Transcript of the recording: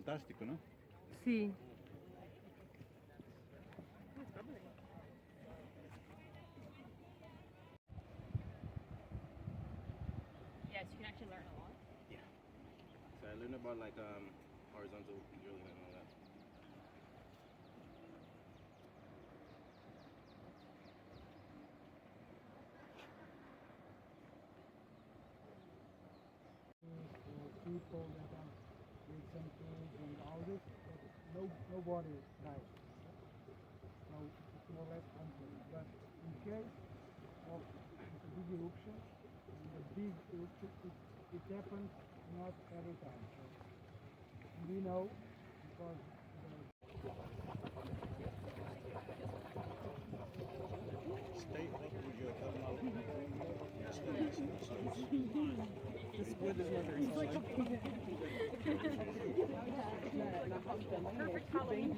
fantástico, ¿no? Sí. Yes, you can actually learn a lot. Yeah. So I learned about like horizontal drilling and all that. People that are with some tools and all this, but nobody died. So it's more or less complete. But in case of a big eruption, the big eruption, it happens not every time. So, and we know because Stay up with your thermal. The split is not very solid. Perfect Halloween.